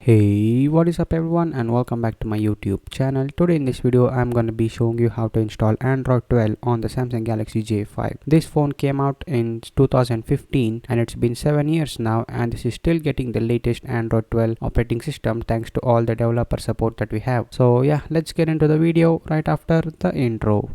Hey, what is up everyone and welcome back to my YouTube channel. Today in this video I'm going to be showing you how to install Android 12 on the Samsung Galaxy J5. This phone came out in 2015 and it's been 7 years now, and this is still getting the latest Android 12 operating system thanks to all the developer support that we have. So yeah, let's get into the video right after the intro.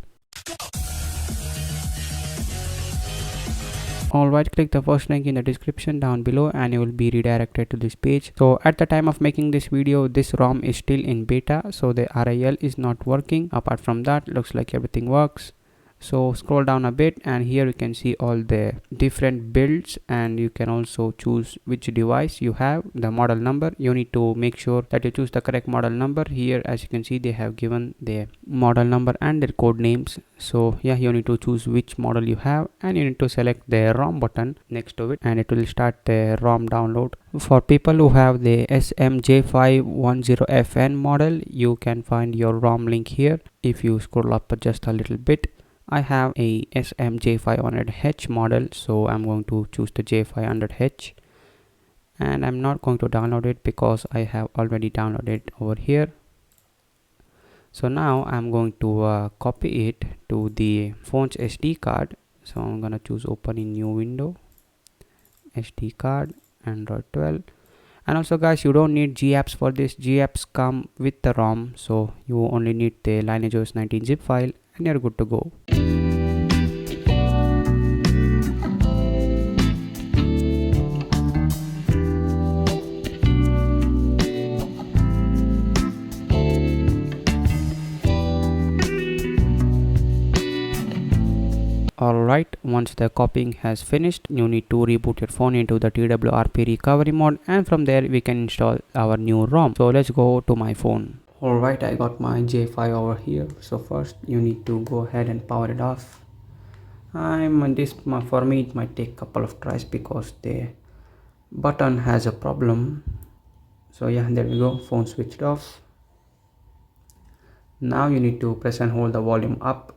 Alright, click the first link in the description down below and you will be redirected to this page. So at the time of making this video, this ROM is still in beta, so the RIL is not working. Apart from that, looks like everything works. So scroll down a bit and here you can see all the different builds, and you can also choose which device you have, the model number. You need to make sure that you choose the correct model number. Here as you can see, they have given the model number and their code names. So yeah, you need to choose which model you have and you need to select the ROM button next to it and it will start the ROM download. For people who have the SMJ510FN model, you can find your ROM link here. If you scroll up just a little bit, I have a SMJ500H model, so I'm going to choose the J500H, and I'm not going to download it because I have already downloaded it over here. So now I'm going to copy it to the phone's SD card. So I'm gonna choose open in new window, SD card, Android 12. And also guys, you don't need GApps for this. GApps come with the ROM, so you only need the lineageOS 19 zip file and you're good to go. Alright, once the copying has finished, you need to reboot your phone into the TWRP recovery mode, and from there we can install our new ROM. So let's go to my phone. Alright, I got my J5 over here. So first you need to go ahead and power it off. For me it might take a couple of tries because the button has a problem. So yeah, there we go, phone switched off. Now you need to press and hold the volume up,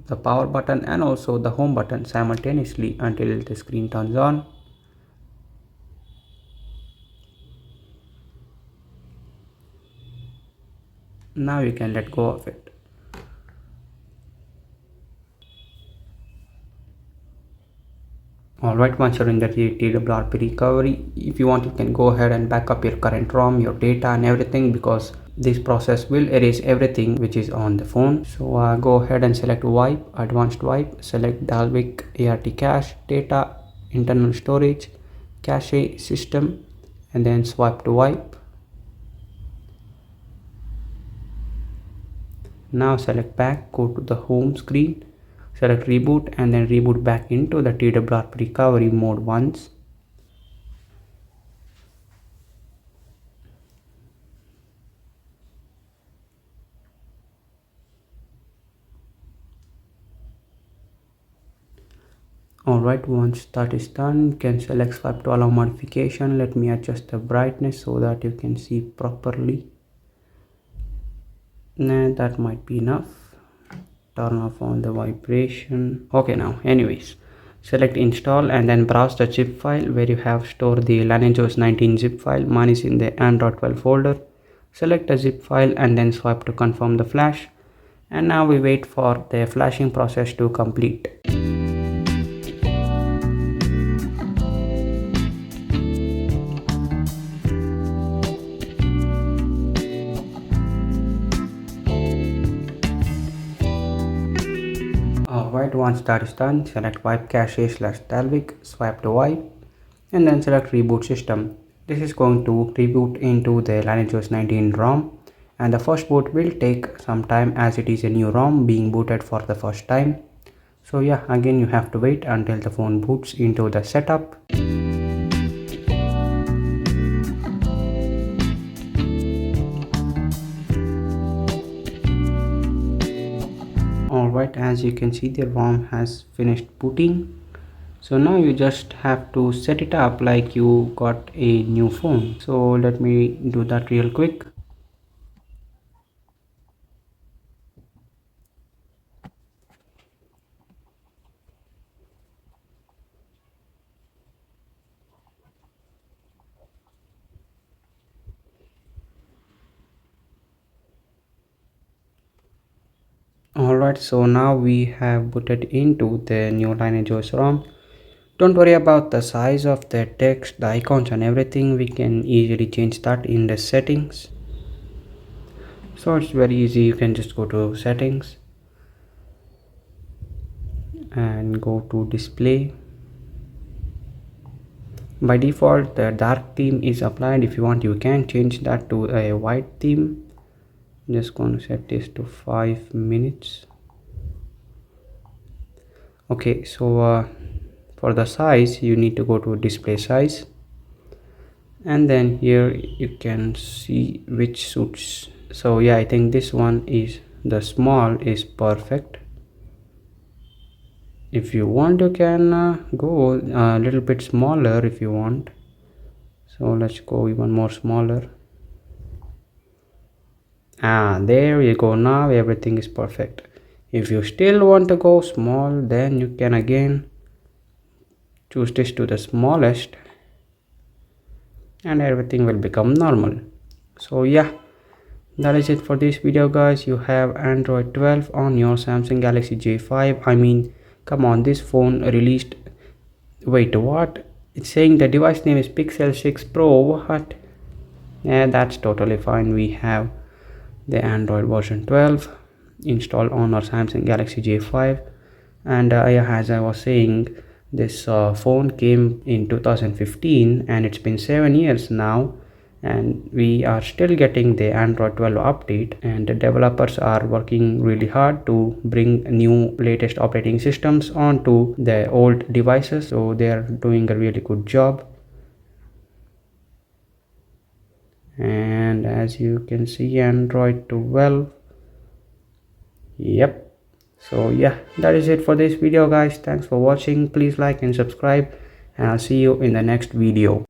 the power button and also the home button simultaneously until the screen turns on. Now you can let go of it. Alright, once you're in the TWRP recovery, if you want you can go ahead and back up your current ROM, your data and everything, because this process will erase everything which is on the phone. So go ahead and select wipe, advanced wipe, select Dalvik ART cache, data, internal storage, cache, system, and then swipe to wipe. Now select back, go to the home screen, select reboot and then reboot back into the TWRP recovery mode once. Alright, once that is done, you can select swipe to allow modification. Let me adjust the brightness so that you can see properly. Nah, that might be enough. Turn off on the vibration. Okay, now anyways, select install and then browse the zip file where you have stored the lineageOS 19 zip file. Mine is in the Android 12 folder. Select the zip file and then swipe to confirm the flash, and now we wait for the flashing process to complete. Alright, once that is done, select wipe cache / Dalvik, swipe to wipe, and then select reboot system. This is going to reboot into the lineageOS 19 ROM, and the first boot will take some time as it is a new ROM being booted for the first time. So yeah, again you have to wait until the phone boots into the setup. Alright, as you can see, the ROM has finished booting. So now you just have to set it up like you got a new phone. So let me do that real quick. Alright, so now we have booted into the new Lineage OS ROM. Don't worry about the size of the text, the icons and everything. We can easily change that in the settings. So it's very easy. You can just go to settings and go to display. By default the dark theme is applied. If you want, you can change that to a white theme. I'm just going to set this to 5 minutes. Okay, so for the size you need to go to display size, and then here you can see which suits. So yeah, I think this one is the small is perfect. If you want, you can go a little bit smaller if you want. So let's go even more smaller. There you go. Now everything is perfect. If you still want to go small, then you can again choose this to the smallest and everything will become normal. So yeah, that is it for this video guys. You have Android 12 on your Samsung Galaxy J5. I mean, come on, this phone released, wait, what? It's saying the device name is Pixel 6 Pro. What? Yeah, that's totally fine. We have the Android version 12 installed on our Samsung Galaxy J5. And as I was saying, this phone came in 2015 and it's been 7 years now, and we are still getting the Android 12 update, and the developers are working really hard to bring new latest operating systems onto the old devices, so they are doing a really good job. And as you can see, Android 12, yep. So yeah, that is it for this video guys. Thanks for watching. Please like and subscribe, and I'll see you in the next video.